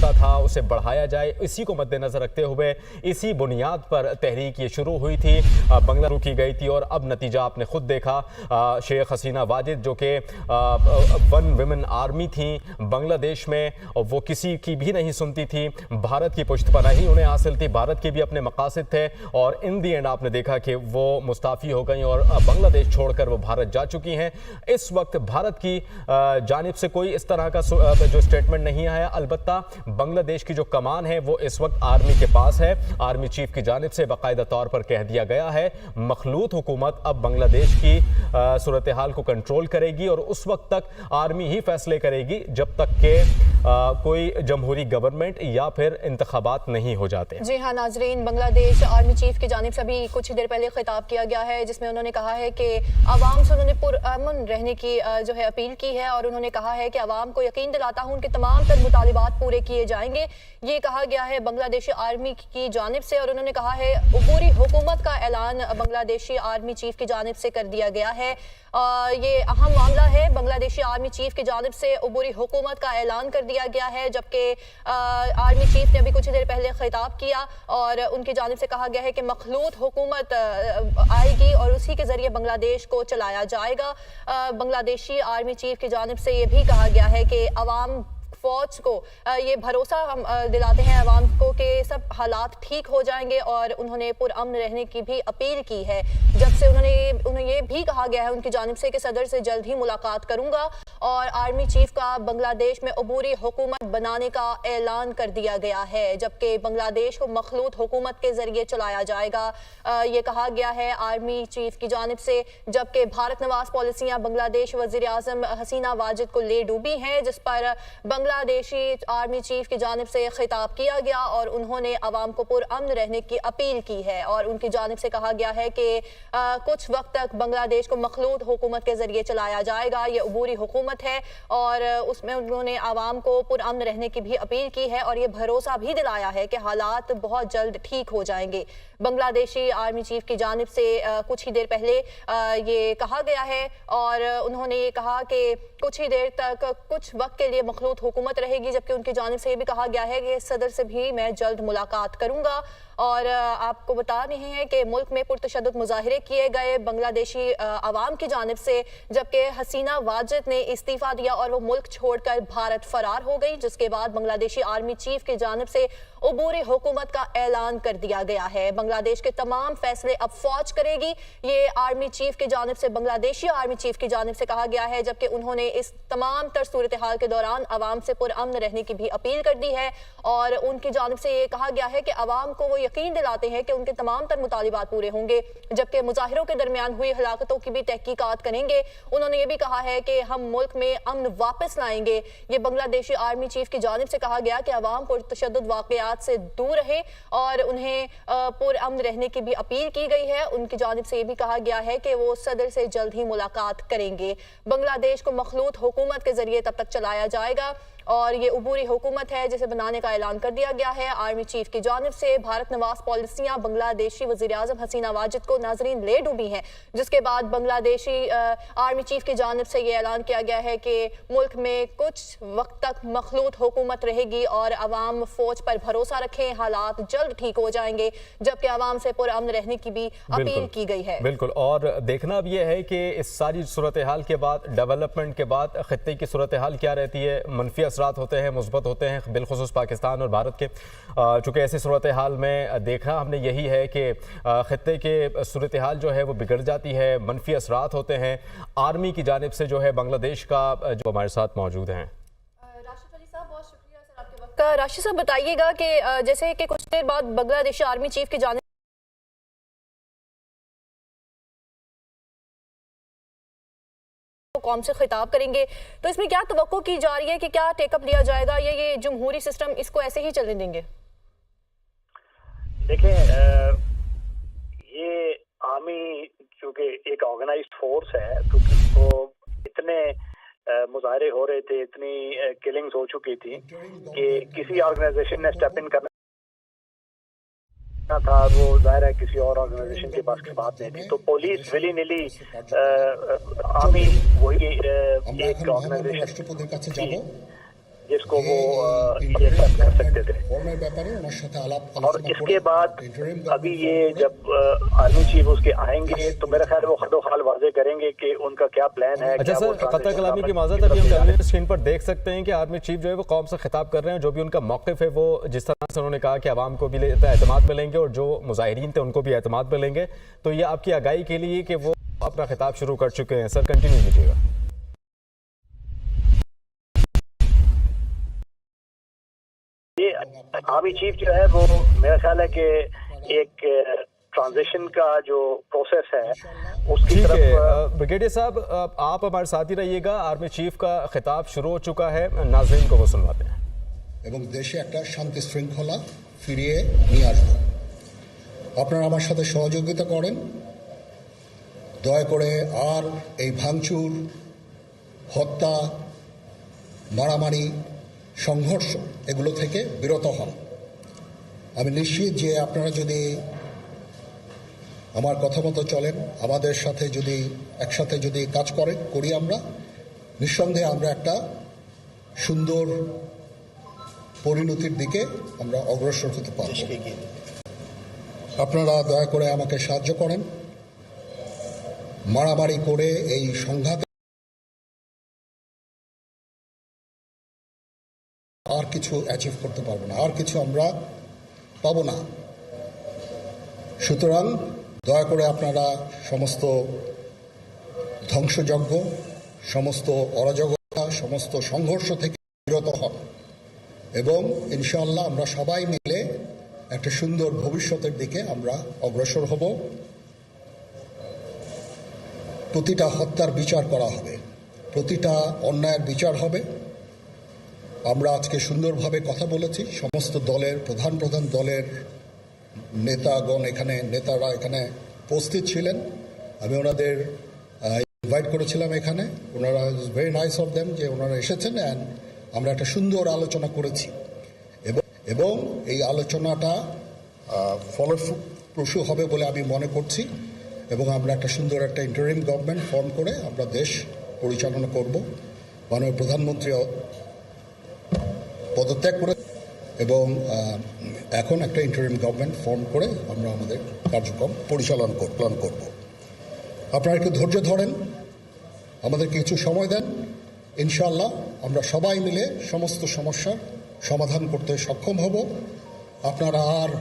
हिस्सा था उसे बढ़ाया जाए। इसी को मद्देनजर रखते हुए इसी बुनियाद पर तहरीक ये शुरू हुई थी, बांग्लादेश की गई थी। और अब नतीजा आपने खुद देखा, शेख हसीना वाजिद जो कि वन विमेन आर्मी थी बांग्लादेश में, वो किसी की भी नहीं सुनती थी, भारत की पुश्तपनाही उन्हें हासिल थी, भारत के भी अपने मकासद थे, और इन दी एंड आपने देखा कि वो मुस्ताफ़ी हो गई और बांग्लादेश छोड़कर वो भारत जा चुकी हैं। इस वक्त भारत की जानिब से कोई इस तरह का जो स्टेटमेंट नहीं आया। अलबत्ता बांग्लादेश की जो कमान है वो इस वक्त आर्मी के पास है। आर्मी चीफ की जानिब से बाकायदा तौर पर कह दिया गया है मखलूत हुकूमत अब बांग्लादेश की सूरत हाल को कंट्रोल करेगी और उस वक्त तक आर्मी ही फैसले करेगी जब तक के कोई जमहूरी गवर्नमेंट या फिर इंतखाबात नहीं हो जाते। जी हाँ नाजरीन, बांग्लादेश आर्मी चीफ की जानिब से अभी कुछ ही देर पहले खिताब किया गया है जिसमें उन्होंने कहा है कि आवाम से उन्होंने पुरअमन रहने की जो है अपील की है और उन्होंने कहा है कि आवाम को यकीन दिलाता हूँ उनके तमाम तर मुतालिबात पूरे किए जाएंगे। ये कहा गया है बांग्लादेशी आर्मी की जानिब से और उन्होंने कहा है पूरी हुकूमत का ऐलान बांग्लादेशी आर्मी चीफ की जानिब से कर दिया गया है। ये अहम मामला है, बांग्लादेशी आर्मी चीफ की जानिब से अबूरी हुकूमत का ऐलान कर दिया गया है, जबकि आर्मी चीफ ने अभी कुछ देर पहले खिताब किया और उनकी जानिब से कहा गया है कि मखलूत हुकूमत आएगी और उसी के जरिए बांग्लादेश को चलाया जाएगा। बांग्लादेशी आर्मी चीफ की जानिब से ये भी कहा गया है कि अवाम फौज को ये भरोसा हम दिलाते हैं अवाम को कि सब हालात ठीक हो जाएंगे और उन्होंने पुरअमन रहने की भी अपील की है। जब से उन्हें ये भी कहा गया है उनकी जानिब से कि सदर से जल्द ही मुलाकात करूंगा और आर्मी चीफ का बांग्लादेश में अबूरी हुकूमत बनाने का ऐलान कर दिया गया है, जबकि बांग्लादेश को मखलूत हुकूमत के जरिए चलाया जाएगा। ये कहा गया है आर्मी चीफ की जानिब से, जबकि भारत नवाज पॉलिसियां बांग्लादेश वज़ीर आज़म हसीना वाजिद को ले डूबी हैं, जिस पर बांग्लादेशी आर्मी चीफ की जानिब से खिताब किया गया और उन्होंने अवाम को पुरअमन रहने की अपील की है और उनकी जानिब से कहा गया है कि कुछ वक्त तक बांग्लादेश को मखलूत हुकूमत के जरिए चलाया जाएगा। ये अबूरी हुकूमत है और उसमें उन्होंने आवाम को पुरअमन रहने की भी अपील की है और ये भरोसा भी दिलाया है कि हालात बहुत जल्द ठीक हो जाएंगे। बांग्लादेशी आर्मी चीफ की जानिब से कुछ ही देर पहले ये कहा गया है और उन्होंने ये कहा कि कुछ ही देर तक कुछ वक्त के लिए मखलूत हुकूमत रहेगी, जबकि उनकी जानिब से ये भी कहा गया है कि सदर से भी मैं जल्द मुलाकात करूंगा। और आपको बता रहे हैं कि मुल्क में पुरतशद्दुद मुजाहिरे किए गए बांग्लादेशी अवाम की जानिब से, जबकि हसीना वाजिद ने इस्तीफा दिया और वो मुल्क छोड़कर भारत फरार हो गई, जिसके बाद बांग्लादेशी आर्मी चीफ की जानिब से अबूरी हुकूमत का ऐलान कर दिया गया है। बांग्लादेश के तमाम फैसले अब फौज करेगी, ये आर्मी चीफ की जानिब से बांग्लादेशी आर्मी चीफ की जानिब से कहा गया है, जबकि उन्होंने इस तमाम तर सूरत हाल के दौरान अवाम से पुरअमन रहने की भी अपील कर दी है और उनकी जानिब से ये कहा गया है कि अवाम को वो यकीन दिलाते हैं कि उनके तमाम तर मुतालिबात पूरे होंगे, जबकि मुजाहिरों के दरमियान हुई हलाकतों की भी तहकीकात करेंगे। उन्होंने ये भी कहा है कि हम मुल्क में अमन वापस लाएंगे। ये बांग्लादेशी आर्मी चीफ की जानिब से कहा गया कि अवाम पुरतशद्दुद वाक़यात से दूर रहे और उन्हें पुरअमन रहने की भी अपील की गई है। उनकी जानिब से ये भी कहा गया है कि वो सदर से जल्द ही मुलाकात करेंगे। बांग्लादेश को मखलूत हुकूमत के जरिए तब तक चलाया जाएगा और ये अबूरी हुकूमत है जिसे बनाने का ऐलान कर दिया गया है आर्मी चीफ की जानिब से। भारत नवाज पॉलिसियां बांग्लादेशी वज़ीर आज़म हसीना वाजिद को नाजरीन ले डूबी हैं, जिसके बाद बांग्लादेशी आर्मी चीफ की जानिब से ये ऐलान किया गया है कि मुल्क में कुछ वक्त तक मखलूत हुकूमत रहेगी और अवाम फौज पर भरोसा रखें, हालात जल्द ठीक हो जाएंगे, जबकि अवाम से पुरअमन रहने की भी अपील की गई है। बिल्कुल, और देखना अब यह है कि इस सारी सूरत हाल के बाद, डेवलपमेंट के बाद खित्ते की सूरत हाल क्या रहती है। मनफी असरात होते हैं, मुस्बत होते हैं, बिलखुसूस पाकिस्तान और भारत के। चूँकि ऐसी सूरत हाल में देखा हमने यही है कि खित्ते के सूरत हाल जो है वो बिगड़ जाती है, मनफी असरात होते हैं। आर्मी की जानिब से जो है बांग्लादेश का जो हमारे साथ मौजूद हैं। राशिद अली साहब, बहुत शुक्रिया सर आपके वक्त का। राशिद साहब बताइएगा कि जैसे कि कुछ देर बाद बांग्लादेशी आर्मी चीफ की जानिब कौम से खिताब करेंगे, तो इसमें क्या तवक्को की जा रही है कि क्या टेकअप लिया जाएगा या ये जमहूरी सिस्टम इसको ऐसे ही चलने देंगे? देखिए, ये आर्मी चूँकि एक ऑर्गेनाइज्ड फोर्स है तो इतने मुजाहरे हो रहे थे, इतनी किलिंग्स हो चुकी थी कि किसी ऑर्गेनाइजेशन ने स्टेप इन करना था, वो जाहिर है किसी और ऑर्गेनाइजेशन के पास की बात नहीं थी। तो पुलिस विली निली आर्मी वही एक ऑर्गेनाइजेशन जिसको वो एक्सेप्ट कर सकते थे। ফর্মের ব্যাপারে ওনার সাথে আলাপ और আলোচনা इसके করে बाद interim अभी government ये जब आर्मी चीफ उसके आएंगे तो मेरा ख्याल है वो हदो हाल वाजे करेंगे कि उनका क्या प्लान है। अच्छा क्या वो सर, कतर transition कलामी की government माजरत, की अभी हम तरफ जा रहे हैं। टेलीविजन स्क्रीन पर देख सकते हैं कि आर्मी चीफ जो है वो कौम से खिताब कर रहे हैं। जो भी उनका मौक़िफ़ है वो जिस तरह से उन्होंने कहा कि आवाम को भी एतमाद मिलेंगे और जो मुजाहिरीन थे उनको भी एतमाद मिलेंगे, तो ये आपकी आगाही के लिए कि वो अपना खिताब शुरू कर चुके हैं। सर कंटिन्यू कीजिएगा। ये आर्मी चीफ जो है वो मेरा ख्याल है कि एक ट्रांजिशन का जो प्रोसेस है उसकी ठीक है तरफ ब्रिगेडियर साहब, आप हमारे साथ ही रहिएगा। आर्मी चीफ का खिताब शुरू हो चुका है, नाज़रीन को वो सुनवाते हैं। এবং দেশে একটা শান্তি শৃঙ্খলা ফিরিয়ে নিয়ে আসবো। আপনারা আমার সাথে সহযোগিতা করেন, দয়া করে আর এই ভাঙচুর, হত্যা, মারামারি, সংঘর্ষ এগুলো থেকে বিরত হন। আমি নিশ্চিত যে আপনারা যদি আমার কথা মতো চলেন, আমাদের সাথে যদি একসাথে যদি কাজ করি আমরা, নিঃসন্দেহে আমরা একটা সুন্দর পরিণতির দিকে আমরা অগ্রসর হতে পারব। আপনারা দয়া করে আমাকে সাহায্য করেন। মারামারি করে এই সংঘাত আর কিছু অ্যাচিভ করতে পারবো না, আর কিছু আমরা পাবো না। সুতরাং দয়া করে আপনারা সমস্ত ধ্বংসযজ্ঞ, সমস্ত অরাজকতা, সমস্ত সংঘর্ষ থেকে বিরত হন এবং ইনশাআল্লাহ আমরা সবাই মিলে একটা সুন্দর ভবিষ্যতের দিকে আমরা অগ্রসর হব। প্রতিটা হত্যার বিচার করা হবে, প্রতিটা অন্যায়ের বিচার হবে। আমরা আজকে সুন্দরভাবে কথা বলেছি। সমস্ত দলের প্রধান দলের নেতারা এখানে উপস্থিত ছিলেন। আমি ওনাদের ইনভাইট করেছিলাম এখানে। ওনারা ভেরি নাইস অফ দেম যে ওনারা এসেছেন অ্যান্ড আমরা একটা সুন্দর আলোচনা করেছি এবং এই আলোচনাটা ফলপ্রসূ হবে বলে আমি মনে করছি এবং আমরা একটা সুন্দর একটা ইন্টারিম গভর্নমেন্ট ফর্ম করে আমরা দেশ পরিচালনা করব। মাননীয় প্রধানমন্ত্রী পদত্যাগ করে এবং এখন একটা ইন্টারিম গভর্নমেন্ট ফর্ম করে আমরা আমাদের কার্যক্রম পরিচালনা করব। আপনারা একটু ধৈর্য ধরেন, আমাদের কিছু সময় দেন। ইনশাআল্লাহ আমরা সবাই মিলে সমস্ত সমস্যার সমাধান করতে সক্ষম হব। আপনারা আর